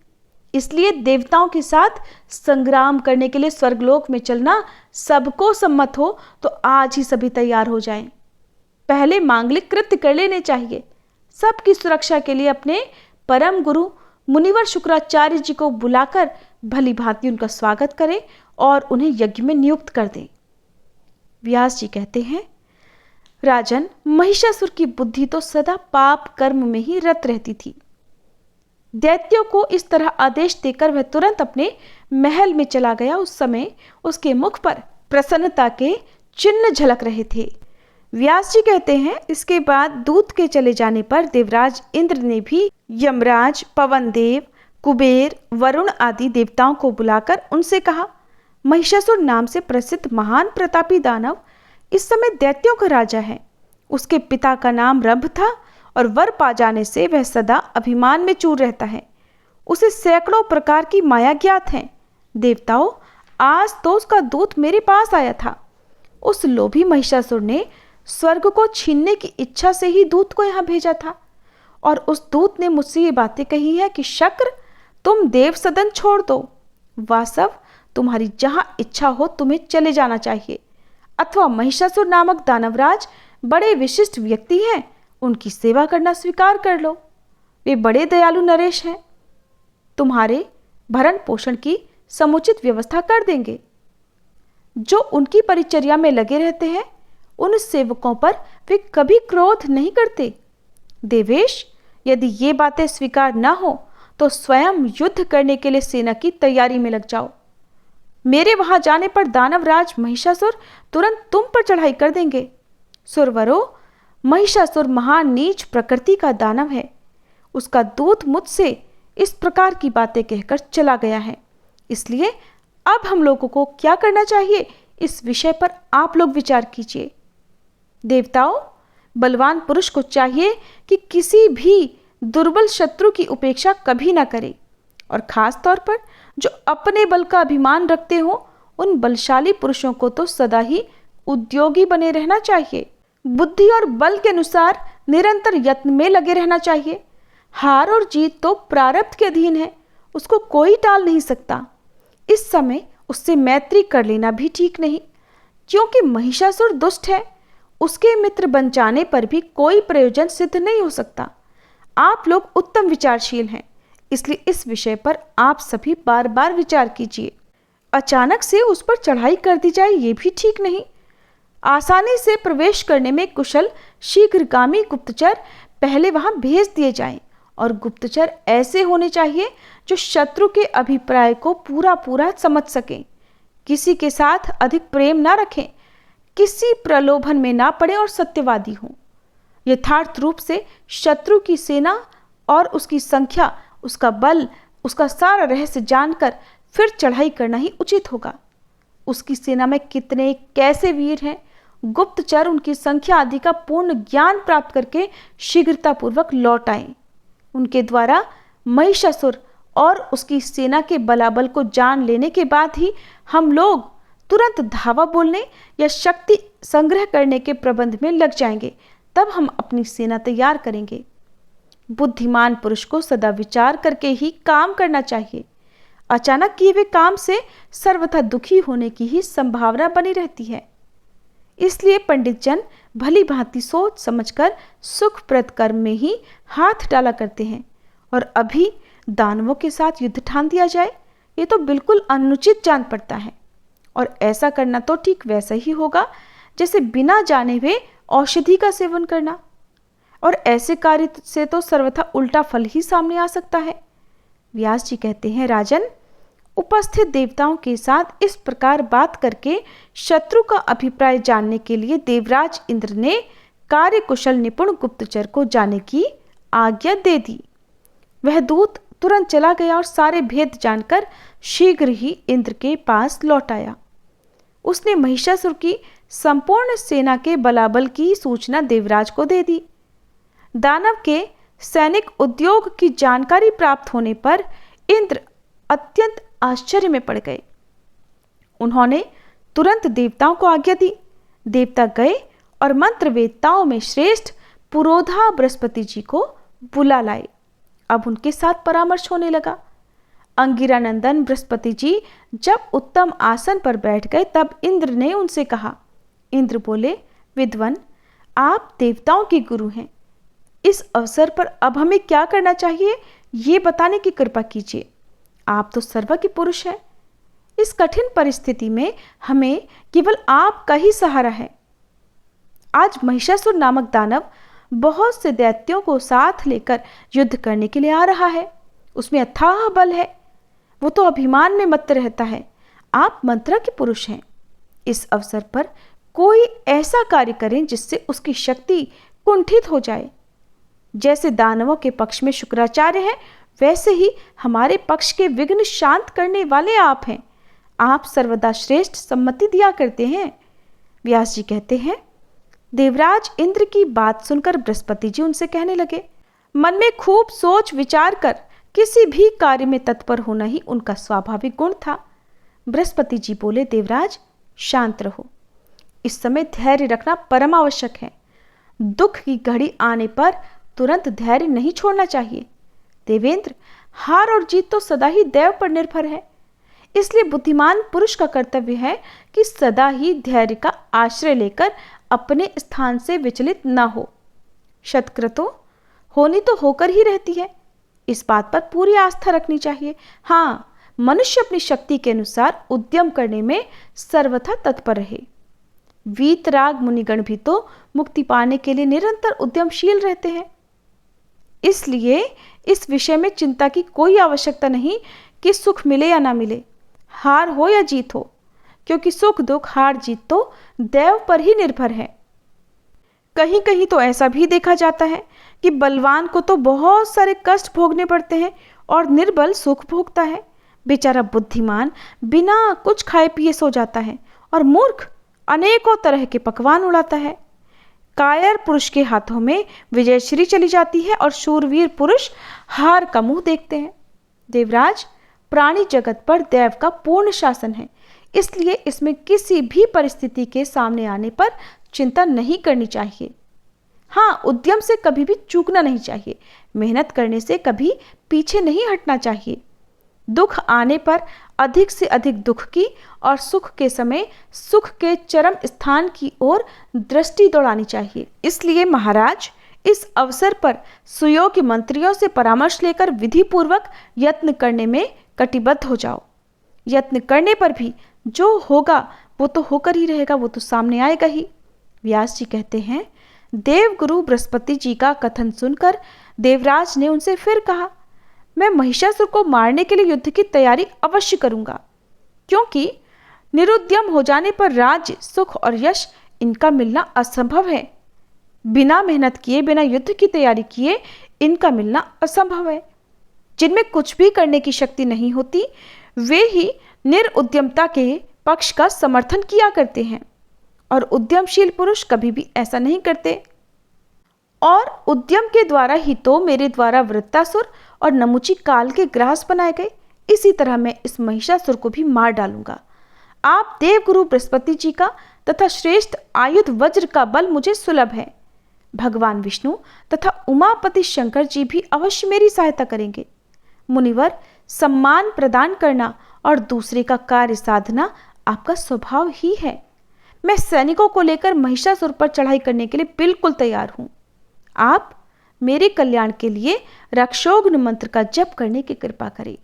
इसलिए देवताओं के साथ संग्राम करने के लिए स्वर्गलोक में चलना सबको सम्मत हो तो आज ही सभी तैयार हो जाएं। पहले मांगलिक कृत्य कर लेने चाहिए। सबकी सुरक्षा के लिए अपने परम गुरु मुनिवर शुक्राचार्य जी को बुलाकर भली भांति उनका स्वागत करें और उन्हें यज्ञ में नियुक्त कर दें। व्यास जी कहते हैं, राजन, महिषासुर की बुद्धि तो सदा पाप कर्म में ही रत रहती थी। दैत्यों को इस तरह आदेश देकर वह तुरंत अपने महल में चला गया। उस समय उसके मुख पर प्रसन्नता के चिन्ह झलक रहे थे। व्यास जी कहते हैं, इसके बाद दूत के चले जाने पर देवराज इंद्र ने भी यमराज, पवन देव, कुबेर, वरुण आदि देवताओं को बुलाकर उनसे कहा, महिषासुर नाम से प्रसिद्ध महान प्रतापी दानव इस समय दैत्यों का राजा है। उसके पिता का नाम रंभ था और वर पा जाने से वह सदा अभिमान में चूर रहता है। उसे सैकड़ों प्रकार की माया ज्ञात है। देवताओं, आज तो उसका दूत मेरे पास आया था। उस लोभी महिषासुर ने स्वर्ग को छीनने की इच्छा से ही दूत को यहाँ भेजा था और उस दूत ने मुझसे ये बातें कही है कि शक्र, तुम देव सदन छोड़ दो। वासव, तुम्हारी जहां इच्छा हो तुम्हें चले जाना चाहिए, अथवा महिषासुर नामक दानवराज बड़े विशिष्ट व्यक्ति हैं, उनकी सेवा करना स्वीकार कर लो। वे बड़े दयालु नरेश हैं, तुम्हारे भरण पोषण की समुचित व्यवस्था कर देंगे। जो उनकी परिचर्या में लगे रहते हैं उन सेवकों पर वे कभी क्रोध नहीं करते। देवेश, यदि ये बातें स्वीकार न हो तो स्वयं युद्ध करने के लिए सेना की तैयारी में लग जाओ। मेरे वहां जाने पर दानवराज महिषासुर तुरंत तुम पर चढ़ाई कर देंगे। सुरवरो, महिषासुर महान नीच प्रकृति का दानव है। उसका दूत मुझसे इस प्रकार की बातें कहकर चला गया है। इसलिए अब हम लोगों को क्या करना चाहिए, इस विषय पर आप लोग विचार कीजिए। देवताओं, बलवान पुरुष को चाहिए कि किसी भी दुर्बल शत्रु की उपेक्षा कभी ना करे और खास तौर पर जो अपने बल का अभिमान रखते हो, उन बलशाली पुरुषों को तो सदा ही उद्योगी बने रहना चाहिए। बुद्धि और बल के अनुसार निरंतर यत्न में लगे रहना चाहिए। हार और जीत तो प्रारब्ध के अधीन है, उसको कोई टाल नहीं सकता। इस समय उससे मैत्री कर लेना भी ठीक नहीं, क्योंकि महिषासुर दुष्ट है। उसके मित्र बन जाने पर भी कोई प्रयोजन सिद्ध नहीं हो सकता। आप लोग उत्तम विचारशील हैं, इसलिए इस विषय पर आप सभी बार बार विचार कीजिए। अचानक से उस पर चढ़ाई कर दी जाए ये भी ठीक नहीं। आसानी से प्रवेश करने में कुशल शीघ्रगामी गुप्तचर पहले वहां भेज दिए जाएं और गुप्तचर ऐसे होने चाहिए जो शत्रु के अभिप्राय को पूरा पूरा समझ सकें, किसी के साथ अधिक प्रेम ना रखें, किसी प्रलोभन में ना पड़े और सत्यवादी हों। यथार्थ रूप से शत्रु की सेना और उसकी संख्या, उसका बल, उसका सारा रहस्य जानकर फिर चढ़ाई करना ही उचित होगा। उसकी सेना में कितने कैसे वीर हैं, गुप्तचर उनकी संख्या आदि का पूर्ण ज्ञान प्राप्त करके शीघ्रतापूर्वक लौट आए। उनके द्वारा महिषासुर और उसकी सेना के बलाबल को जान लेने के बाद ही हम लोग तुरंत धावा बोलने या शक्ति संग्रह करने के प्रबंध में लग जाएंगे। तब हम अपनी सेना तैयार करेंगे। बुद्धिमान पुरुष को सदा विचार करके ही काम करना चाहिए। अचानक किए हुए काम से सर्वथा दुखी होने की ही संभावना बनी रहती है। इसलिए पंडित जन भली भांति सोच समझकर सुखप्रद कर्म में ही हाथ डाला करते हैं। और अभी दानवों के साथ युद्ध ठान दिया जाए, ये तो बिल्कुल अनुचित जान पड़ता है। और ऐसा करना तो ठीक वैसा ही होगा जैसे बिना जाने हुए औषधि का सेवन करना। और ऐसे कार्य से तो सर्वथा उल्टा फल ही सामने आ सकता है। व्यास जी कहते हैं, राजन, उपस्थित देवताओं के साथ इस प्रकार बात करके शत्रु का अभिप्राय जानने के लिए देवराज इंद्र ने कार्यकुशल निपुण गुप्तचर को जाने की आज्ञा दे दी। वह दूत तुरंत चला गया और सारे भेद जानकर शीघ्र ही इंद्र के पास लौट आया। उसने महिषासुर की संपूर्ण सेना के बलाबल की सूचना देवराज को दे दी। दानव के सैनिक उद्योग की जानकारी प्राप्त होने पर इंद्र अत्यंत आश्चर्य में पड़ गए। उन्होंने तुरंत देवताओं को आज्ञा दी। देवता गए और मंत्रवेत्ताओं में श्रेष्ठ पुरोधा बृहस्पति जी को बुला लाए। अब उनके साथ परामर्श होने लगा। अंगिरा नंदन बृहस्पति जी जब उत्तम आसन पर बैठ गए तब इंद्र ने उनसे कहा। इंद्र बोले, विद्वन, आप देवताओं के गुरु हैं। इस अवसर पर अब हमें क्या करना चाहिए ये बताने की कृपा कीजिए। आप तो सर्वज्ञ पुरुष हैं। इस कठिन परिस्थिति में हमें केवल आपका ही सहारा है। आज महिषासुर नामक दानव बहुत से दैत्यों को साथ लेकर युद्ध करने के लिए आ रहा है। उसमें अथाह बल है। वो तो अभिमान में मत्त रहता है। आप मंत्रा के पुरुष हैं। इस अवसर पर कोई ऐसा कार्य करें जिससे उसकी शक्ति कुंठित हो जाए। जैसे दानवों के पक्ष में शुक्राचार्य हैं, वैसे ही हमारे पक्ष के विघ्न शांत करने वाले आप हैं। आप सर्वदा श्रेष्ठ सम्मति दिया करते हैं। व्यास जी कहते हैं, देवराज इंद्र की बात सुनकर बृहस्पति जी उनसे कहने लगे, मन में खूब सोच विचार कर किसी भी कार्य में तत्पर होना ही उनका स्वाभाविक गुण था। बृहस्पति जी बोले, देवराज शांत रहो। इस समय धैर्य रखना परम आवश्यक है। दुख की घड़ी आने पर तुरंत धैर्य नहीं छोड़ना चाहिए। देवेंद्र, हार और जीत तो सदा ही दैव पर निर्भर है। इसलिए बुद्धिमान पुरुष का कर्तव्य है कि सदा ही धैर्य का आश्रय लेकर अपने स्थान से विचलित न हो। शतक्रतो होनी तो होकर ही रहती है, इस बात पर पूरी आस्था रखनी चाहिए। हाँ, मनुष्य अपनी शक्ति के अनुसार उद्यम करने में सर्वथा तत्पर रहे। वीतराग मुनिगण भी तो मुक्ति पाने के लिए निरंतर उद्यमशील रहते हैं। इसलिए इस विषय में चिंता की कोई आवश्यकता नहीं कि सुख मिले या ना मिले, हार हो या जीत हो, क्योंकि सुख दुख हार जीत तो दैव पर ही निर्भर है। कहीं कहीं तो ऐसा भी देखा जाता है कि बलवान को तो बहुत सारे कष्ट भोगने पड़ते हैं और निर्बल सुख भोगता है। बेचारा बुद्धिमान बिना कुछ खाए पिए सो जाता है और मूर्ख अनेकों तरह के पकवान उड़ाता है। कायर पुरुष के हाथों में विजयश्री चली जाती है और शूरवीर पुरुष हार का मुंह देखते हैं। देवराज, प्राणी जगत पर दैव का पूर्ण शासन है, इसलिए इसमें किसी भी परिस्थिति के सामने आने पर चिंता नहीं करनी चाहिए। हाँ, उद्यम से कभी भी चूकना नहीं चाहिए। मेहनत करने से कभी पीछे नहीं हटना चाहिए। दुख आने पर अधिक से अधिक दुख की और सुख के समय सुख के चरम स्थान की ओर दृष्टि दौड़ानी चाहिए। इसलिए महाराज, इस अवसर पर सुयोग्य मंत्रियों से परामर्श लेकर विधि पूर्वक यत्न करने में कटिबद्ध हो जाओ। यत्न करने पर भी जो होगा वो तो होकर ही रहेगा, वो तो सामने आएगा ही। व्यास जी कहते हैं, देवगुरु बृहस्पति जी का कथन सुनकर देवराज ने उनसे फिर कहा, मैं महिषासुर को मारने के लिए युद्ध की तैयारी अवश्य करूंगा, क्योंकि निरुद्यम हो जाने पर राज्य, सुख और यश इनका मिलना असंभव है। बिना मेहनत किए, बिना युद्ध की तैयारी किए इनका मिलना असंभव है। जिनमें कुछ भी करने की शक्ति नहीं होती, वे ही निरुद्यमता के पक्ष का समर्थन किया करते हैं, और उद्यमशील पुरुष कभी भी ऐसा नहीं करते। और उद्यम के द्वारा ही तो मेरे द्वारा वृत्तासुर और नमुची काल के ग्रास बनाए गए। इसी तरह मैं इस महिषासुर को भी मार डालूंगा। आप देवगुरु बृहस्पति जी का तथा श्रेष्ठ आयुध वज्र का बल मुझे सुलभ है। भगवान विष्णु तथा उमापति शंकर जी भी अवश्य मेरी सहायता करेंगे। मुनिवर, सम्मान प्रदान करना और दूसरे का कार्य साधना आपका स्वभाव ही है। मैं सैनिकों को लेकर महिषासुर पर चढ़ाई करने के लिए बिल्कुल तैयार हूं। आप मेरे कल्याण के लिए रक्षोघ्न मंत्र का जप करने की कृपा करें।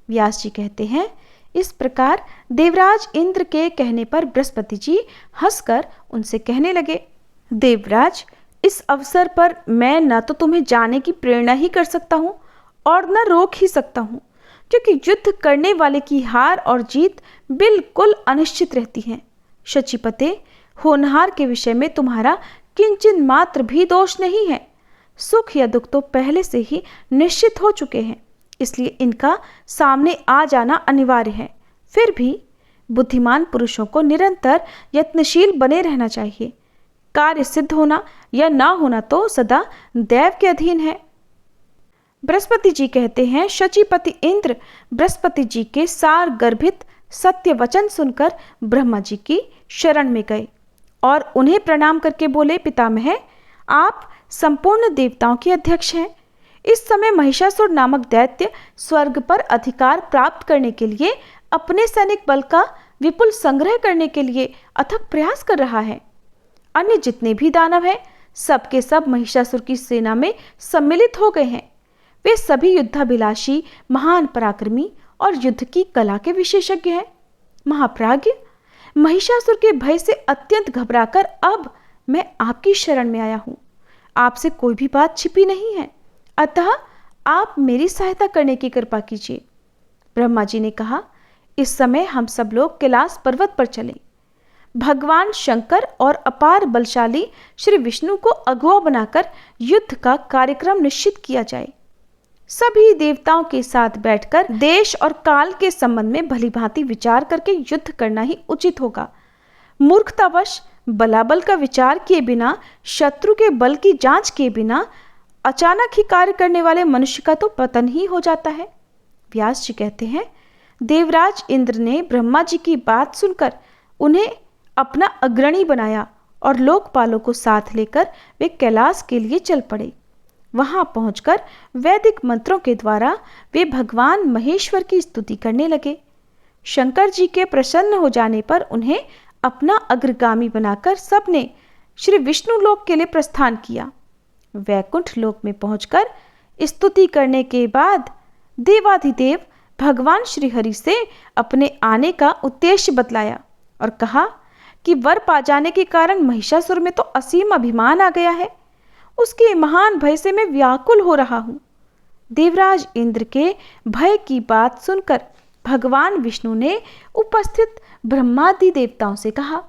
व्यास जी कहते हैं, इस प्रकार देवराज इंद्र के कहने पर बृहस्पति जी हंसकर उनसे कहने लगे, देवराज, इस अवसर पर मैं न तो तुम्हें जाने की प्रेरणा ही कर सकता हूं और न रोक ही सकता हूं, क्योंकि युद्ध करने वाले की हार और जीत बिल्कुल अनिश्चित रहती है। शचीपते, होनहार के विषय में तुम्हारा किंचन मात्र भी दोष नहीं है। सुख या दुख तो पहले से ही निश्चित हो चुके हैं, इसलिए इनका सामने आ जाना अनिवार्य है। फिर भी बुद्धिमान पुरुषों को निरंतर यत्नशील बने रहना चाहिए। कार्य सिद्ध होना या ना होना तो सदा दैव के अधीन है। बृहस्पति जी कहते हैं, शचीपति इंद्र बृहस्पति जी के सार गर्भित सत्य वचन सुनकर ब्रह्मा जी की शरण में गए और उन्हें प्रणाम करके बोले, पितामह, आप संपूर्ण देवताओं के अध्यक्ष हैं। इस समय महिषासुर नामक दैत्य स्वर्ग पर अधिकार प्राप्त करने के लिए अपने सैनिक बल का विपुल संग्रह करने के लिए अथक प्रयास कर रहा है। अन्य जितने भी दानव हैं, सबके सब महिषासुर की सेना में सम्मिलित हो गए हैं। वे सभी युद्धाभिलाषी, महान पराक्रमी और युद्ध की कला के विशेषज्ञ हैं। महाप्राज्ञ, महिषासुर के भय से अत्यंत घबराकर अब मैं आपकी शरण में आया हूं। आपसे कोई भी बात छिपी नहीं है, अतः आप मेरी सहायता करने की कृपा कीजिए। ब्रह्मा जी ने कहा, इस समय हम सब लोग कैलाश पर्वत पर चलें। भगवान शंकर और अपार बलशाली श्री विष्णु को अगुआ बनाकर युद्ध का कार्यक्रम निश्चित किया जाए। सभी देवताओं के साथ बैठकर देश और काल के संबंध में भलीभांति विचार करके युद्ध करना ही उचित होगा। मूर्खतावश बलाबल का विचार किए बिना, शत्रु के बल की जांच किए बिना अचानक ही कार्य करने वाले मनुष्य का तो पतन ही हो जाता है। व्यास जी कहते हैं, देवराज इंद्र ने ब्रह्मा जी की बात सुनकर उन्हें अपना अग्रणी बनाया और लोकपालों को साथ लेकर वे कैलाश के लिए चल पड़े। वहां पहुंचकर वैदिक मंत्रों के द्वारा वे भगवान महेश्वर की स्तुति करने लगे। शंकर जी के प्रसन्न हो जाने पर उन्हें अपना अग्रगामी बनाकर सबने श्री विष्णु लोक के लिए प्रस्थान किया। वैकुंठ लोक में पहुंचकर स्तुति करने के बाद देवाधिदेव भगवान श्री हरि से अपने आने का उद्देश्य बतलाया और कहा कि वर पा जाने के कारण महिषासुर में तो असीम अभिमान आ गया है। उसके महान भय से मैं व्याकुल हो रहा हूं। देवराज इंद्र के भय की बात सुनकर भगवान विष्णु ने उपस्थित ब्रह्मादि देवताओं से कहा,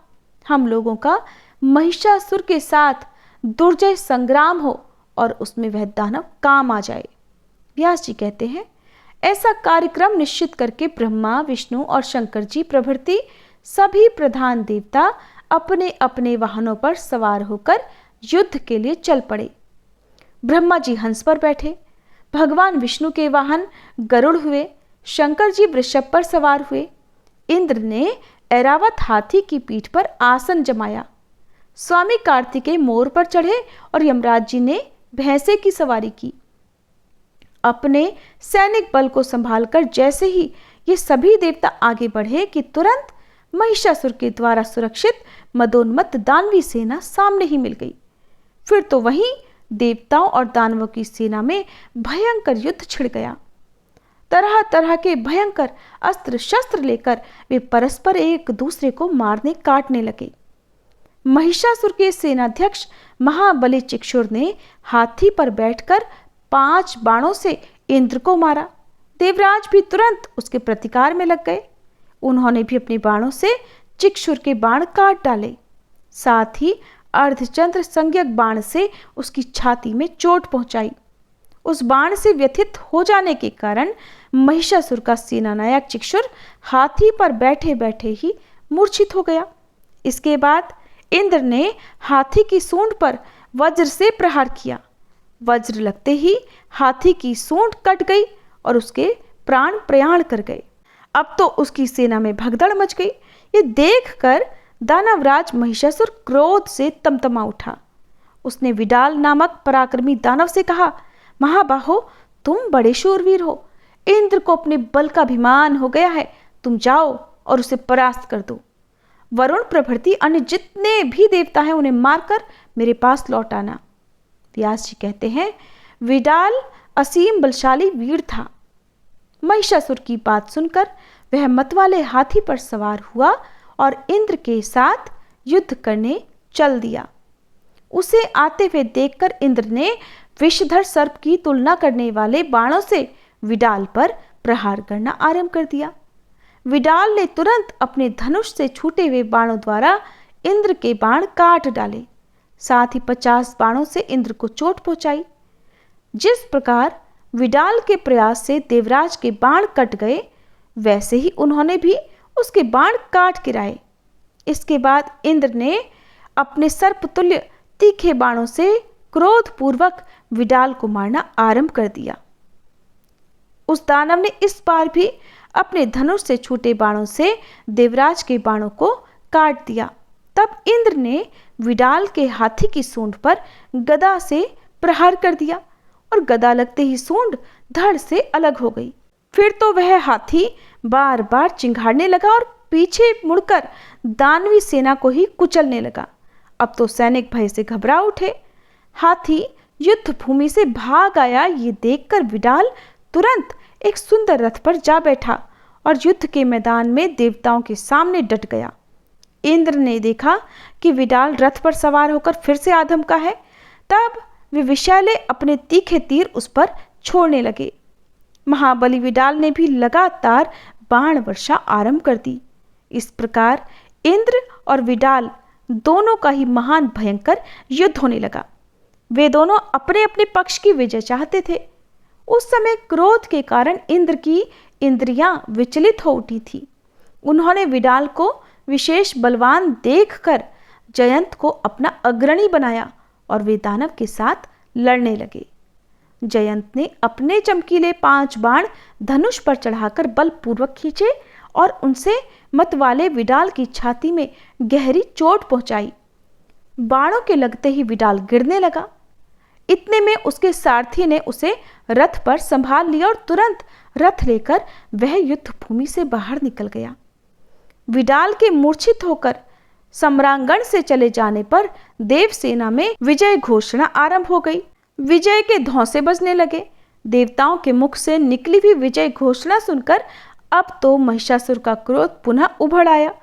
हम लोगों का महिषासुर के साथ दुर्जय संग्राम हो और उसमें वह दानव काम आ जाए। व्यास जी कहते हैं, ऐसा कार्यक्रम निश्चित करके ब्रह्मा, विष्णु और शंकर जी प्रभृति सभी प्रधान देवता अपने अपने वाहनों पर सवार होकर युद्ध के लिए चल पड़े। ब्रह्मा जी हंस पर बैठे, भगवान विष्णु के वाहन गरुड़ हुए, शंकर जी वृषभ पर सवार हुए, इंद्र ने ऐरावत हाथी की पीठ पर आसन जमाया, स्वामी कार्तिकेय मोर पर चढ़े और यमराज जी ने भैंसे की सवारी की। अपने सैनिक बल को संभालकर जैसे ही ये सभी देवता आगे बढ़े कि तुरंत महिषासुर के द्वारा सुरक्षित मदोन्मत्त दानवी सेना सामने ही मिल गई। फिर तो वहीं देवताओं और दानवों की सेना में भयंकर युद्ध छिड़ गया। तरह तरह के भयंकर अस्त्र शस्त्र लेकर वे परस्पर एक दूसरे को मारने काटने लगे। महिषासुर के सेनाध्यक्ष महाबली चिक्षुर ने हाथी पर बैठकर 5 बाणों से इंद्र को मारा। देवराज भी तुरंत उसके प्रतिकार में लग गए। उन्होंने भी अपने बाणों से चिक्षुर के बाण काट डाले। साथ ही अर्धचंद्र संज्ञक बाण से उसकी छाती में चोट पहुंचाई। उस बाण से व्यथित हो जाने के कारण महिषासुर का सेनानायक चिक्षुर हाथी पर बैठे बैठे ही मूर्छित हो गया। इसके बाद इंद्र ने हाथी की सूंड पर वज्र से प्रहार किया। वज्र लगते ही हाथी की सूंड कट गई और उसके प्राण प्रयाण कर गए। अब तो उसकी सेना में भगदड़ मच गई। ये देखकर दानवराज महिषासुर क्रोध से तमतमा उठा। उसने विडाल नामक पराक्रमी दानव से कहा, महाबाहो, तुम बड़े शूरवीर हो। इंद्र को अपने बल का अभिमान हो गया है। तुम जाओ और उसे परास्त कर दो। वरुण प्रभृति अन्य जितने भी देवता हैं उन्हें मारकर मेरे पास लौट आना। व्यास जी कहते हैं, विडाल असीम बलशाली वीर था। महिषासुर की बात सुनकर वह मतवाले हाथी पर सवार हुआ और इंद्र के साथ युद्ध करने चल दिया। उसे आते हुए देखकर इंद्र ने विषधर सर्प की तुलना करने वाले बाणों से विडाल पर प्रहार करना आरंभ कर दिया। विडाल ने तुरंत अपने धनुष से छूटे हुए बाणों द्वारा इंद्र के बाण काट डाले। साथ ही 50 बाणों से इंद्र को चोट पहुंचाई। जिस प्रकार विडाल के प्रयास से देवराज के बाण कट गए, वैसे ही उन्होंने भी उसके बाण काट गिराए। इसके बाद इंद्र ने अपने सर्पतुल्य तीखे बाणों से क्रोधपूर्वक विडाल को मारना आरंभ कर दिया। उस दानव ने इस बार भी अपने धनुष से छूटे बाणों से देवराज के बाणों को काट दिया। तब इंद्र ने विडाल के हाथी की सूंड पर गदा से प्रहार कर दिया और गदा लगते ही सूंड धड़ से अलग हो गई। फिर तो वह हाथी बार बार चिंघाड़ने लगा और पीछे मुड़कर दानवी सेना को ही कुचलने लगा। अब तो सैनिक भय से घबरा उठे। हाथी युद्ध भूमि से भाग आया, ये देखकर विडाल तुरंत एक सुंदर रथ पर जा बैठा और युद्ध के मैदान में देवताओं के सामने डट गया। इंद्र ने देखा कि विडाल रथ पर सवार होकर फिर से आधमका है, तब वे विषैले अपने तीखे तीर उस पर छोड़ने लगे। महाबली विडाल ने भी लगातार बाण वर्षा आरंभ कर दी। इस प्रकार इंद्र और विडाल दोनों का ही महान भयंकर युद्ध होने लगा। वे दोनों अपने अपने पक्ष की विजय चाहते थे। उस समय क्रोध के कारण इंद्र की इंद्रियां विचलित हो उठी थी। उन्होंने विडाल को विशेष बलवान देखकर जयंत को अपना अग्रणी बनाया और वे दानव के साथ लड़ने लगे। जयंत ने अपने चमकीले 5 बाण धनुष पर चढ़ाकर बलपूर्वक खींचे और उनसे मतवाले विडाल की छाती में गहरी चोट पहुंचाई। बाणों के लगते ही विडाल गिरने लगा। इतने में उसके सारथी ने उसे रथ पर संभाल लिया और तुरंत रथ लेकर वह युद्ध भूमि से बाहर निकल गया। विडाल के मूर्छित होकर सम्रांगण से चले जाने पर देवसेना में विजय घोषणा आरंभ हो गई। विजय के धौंसे बजने लगे। देवताओं के मुख से निकली हुई विजय घोषणा सुनकर अब तो महिषासुर का क्रोध पुनः उभर आया।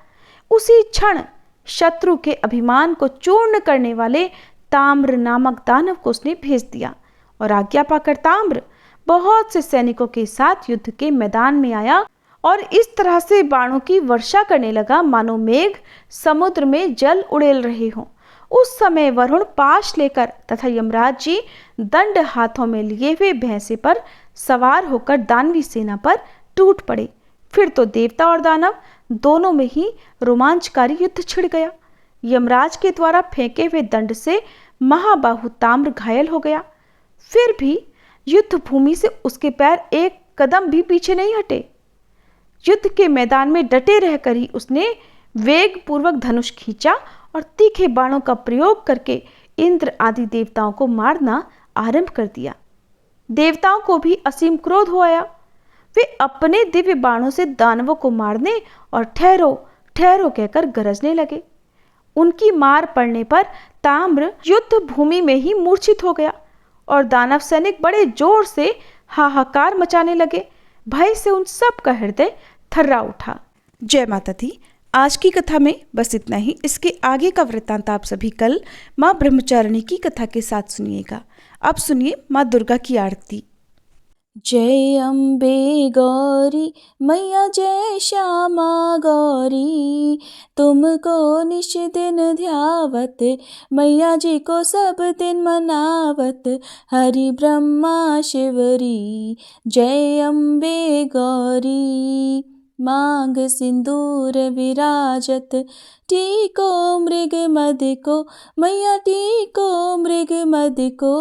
उसी क्षण शत्रु के अभिमान को चूर्ण करने वाले ताम्र नामक दानव को उसने भेज दिया और आज्ञा पाकर ताम्र बहुत से सैनिकों के साथ युद्ध के मैदान में आया और इस तरह से बाणों की वर्षा करने लगा मानो मेघ समुद्र में जल उड़ेल रहे हों। उस समय वरुण पाश लेकर तथा यमराज जी दंड हाथों में लिए हुए भैंसे पर सवार होकर दानवी सेना पर टूट पड़े। फिर तो देवता और दानव दोनों में ही रोमांचकारी युद्ध छिड़ गया। यमराज के द्वारा फेंके हुए दंड से महाबाहु ताम्र घायल हो गया। फिर भी युद्ध भूमि से उसके पैर एक कदम भी पीछे नहीं हटे। युद्ध के मैदान में डटे रहकर ही उसने वेग पूर्वक धनुष खींचा और तीखे बाणों का प्रयोग करके इंद्र आदि देवताओं को मारना आरंभ कर दिया। देवताओं को भी असीम क्रोध हो आया। वे अपने दिव्य बाणों से दानवों को मारने और ठहरो ठहरो कहकर गरजने लगे। उनकी मार पड़ने पर ताम्र युद्ध भूमि में ही मूर्छित हो गया और दानव सैनिक बड़े जोर से हाहाकार मचाने लगे। भय से उन सब का हृदय थर्रा उठा। जय माता दी। आज की कथा में बस इतना ही। इसके आगे का वृत्तांत आप सभी कल माँ ब्रह्मचारिणी की कथा के साथ सुनिएगा। अब सुनिए माँ दुर्गा की आरती। जय अम्बे गौरी मैया जय श्यामा गौरी, तुमको निश दिन ध्यावत मैया जी को सब दिन मनावत, हरि ब्रह्मा शिवरी जय अम्बे गौरी। मांग सिंदूर विराजत टीको मृग मद को मैया टीको मृग मद को,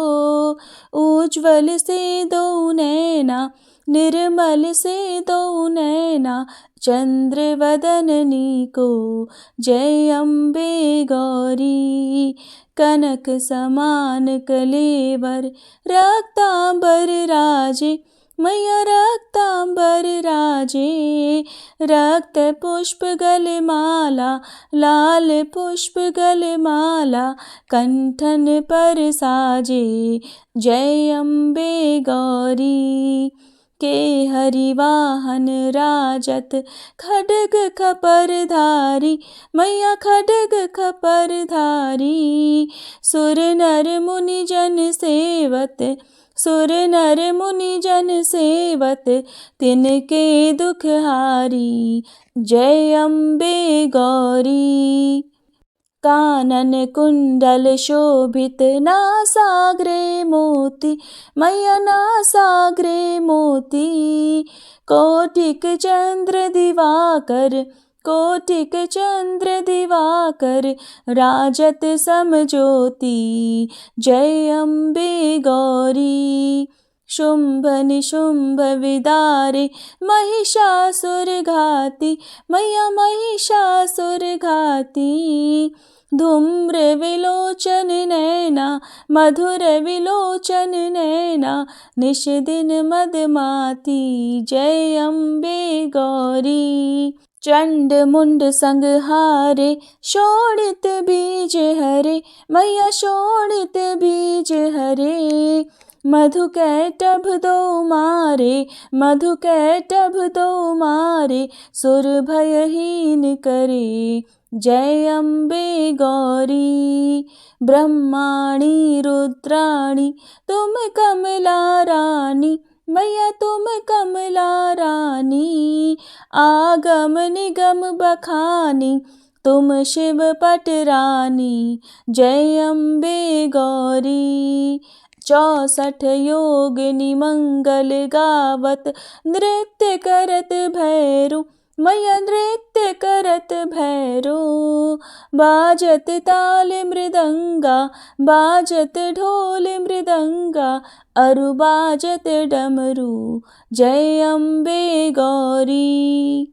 उज्ज्वल से दो नैना निर्मल से दो नैना चंद्र वदननी को, जय अम्बे गौरी। कनक समान कलेवर रक्तांबर राजे मैया रक्तांबर राजे, रक्त पुष्प गलमाला लाल पुष्प गलमाला कंठन पर साजे, जय अम्बे गौरी। के हरिवाहन राजत खड्ग खपर धारी मैया खड्ग खपर धारी, सुर नर मुनि जन सेवत सुर नर मुनि जन सेवत तिनके दुख हारी, जय अम्बे गौरी। कानन कुंडल शोभित नासाग्रे मोती, मैया नासाग्रे मोती। कोटिक चंद्र दिवाकर, कोटिक चंद्र दिवाकर, राजत समज्योति। जय अम्बे गौरी। शुंभ निशुंभ विदारे, महिषासुर घाती, मैया महिषासुर घाती। धूम्र विलोचन नैना, मधुर विलोचन नैना, निश दिन मदमाती। जय अम्बे गौरी। चंड मुंड संहारे, शोणित बीज हरे, मैया शोणित बीज हरे। मधु कैटभ दो मारे, मधु कैटभ दो मारे, सुर भयहीन करे। जय अम्बे गौरी। ब्रह्माणी रुद्राणी, तुम कमला रानी, मैया तुम कमला रानी। आगम निगम बखानी, तुम शिव पट रानी। जय अम्बे गौरी। 64 योगिनी मंगल गावत, नृत्य करत भैरू, मैया नृत्य करत भैरू। बाजत ताल मृदंगा, बाजत ढोल मृदंगा, अरु बाजत डमरू। जय अम्बे गौरी।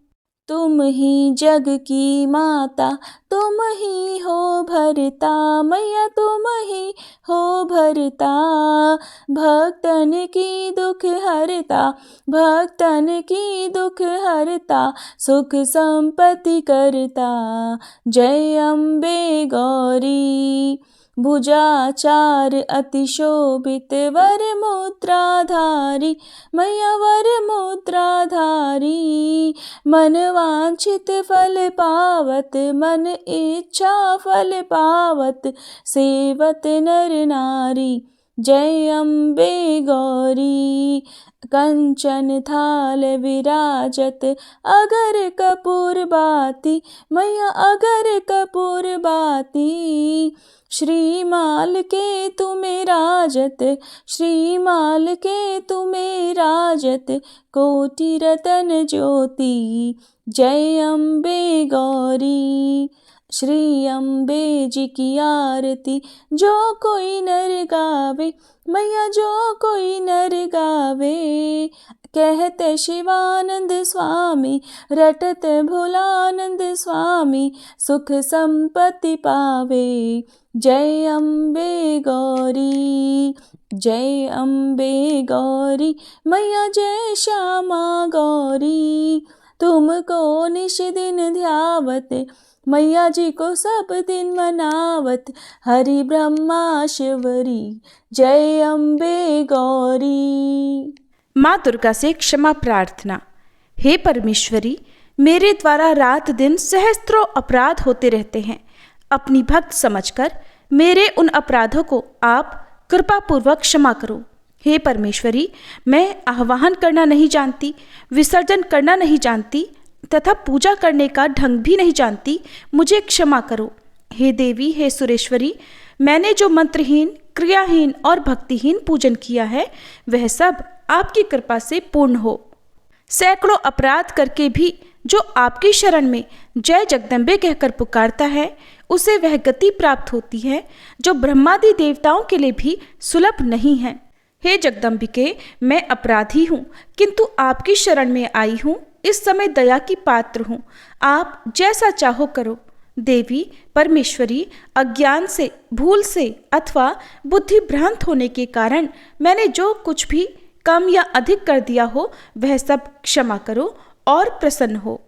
तुम ही जग की माता, तुम ही हो भरता, मैया तुम ही हो भरता। भक्तन की दुख हरता, भक्तन की दुख हरता, सुख संपत्ति करता। जय अम्बे गौरी। भुजाचार अति शोभित, वर मुद्राधारी, मैया वर मुद्राधारी। मन वांछित फल पावत, मन इच्छा फल पावत, सेवत नर नारी। जय अम्बे गौरी। कंचन थाल विराजत, अगर कपूर बाती, मैया अगर कपूर बाती। श्रीमाल के तुम्हें राजत, श्रीमाल के तुम्हें राजत, कोटि रतन ज्योति। जय अम्बे गौरी। श्री अम्बे जी की आरती जो कोई नर गावे, मैया जो कोई नर गावे। कहते शिवानंद स्वामी, रटत भोलानंद स्वामी, सुख संपत्ति पावे। जय अम्बे गौरी। जय अम्बे गौरी, मैया जय श्यामा गौरी। तुमको निश दिन ध्यावत, मैया जी को सब दिन मनावत, हरि ब्रह्मा शिवरी। जय अम्बे गौरी। माँ दुर्गा से क्षमा प्रार्थना। हे परमेश्वरी, मेरे द्वारा रात दिन सहस्त्रों अपराध होते रहते हैं। अपनी भक्त समझकर मेरे उन अपराधों को आप कृपा पूर्वक क्षमा करो। हे परमेश्वरी, मैं आह्वान करना नहीं जानती, विसर्जन करना नहीं जानती तथा पूजा करने का ढंग भी नहीं जानती, मुझे क्षमा करो। हे देवी, हे सुरेश्वरी, मैंने जो मंत्रहीन, क्रियाहीन और भक्तिहीन पूजन किया है वह सब आपकी कृपा से पूर्ण हो। सैकड़ों अपराध करके भी जो आपकी शरण में जय जगदम्बे कहकर पुकारता है उसे वह गति प्राप्त होती है जो ब्रह्मादि देवताओं के लिए भी सुलभ नहीं है। हे जगदम्बिके, मैं अपराधी हूँ किंतु आपकी शरण में आई हूँ। इस समय दया की पात्र हूँ, आप जैसा चाहो करो। देवी परमेश्वरी, अज्ञान से, भूल से अथवा बुद्धि भ्रांत होने के कारण मैंने जो कुछ भी कम या अधिक कर दिया हो वह सब क्षमा करो और प्रसन्न हो।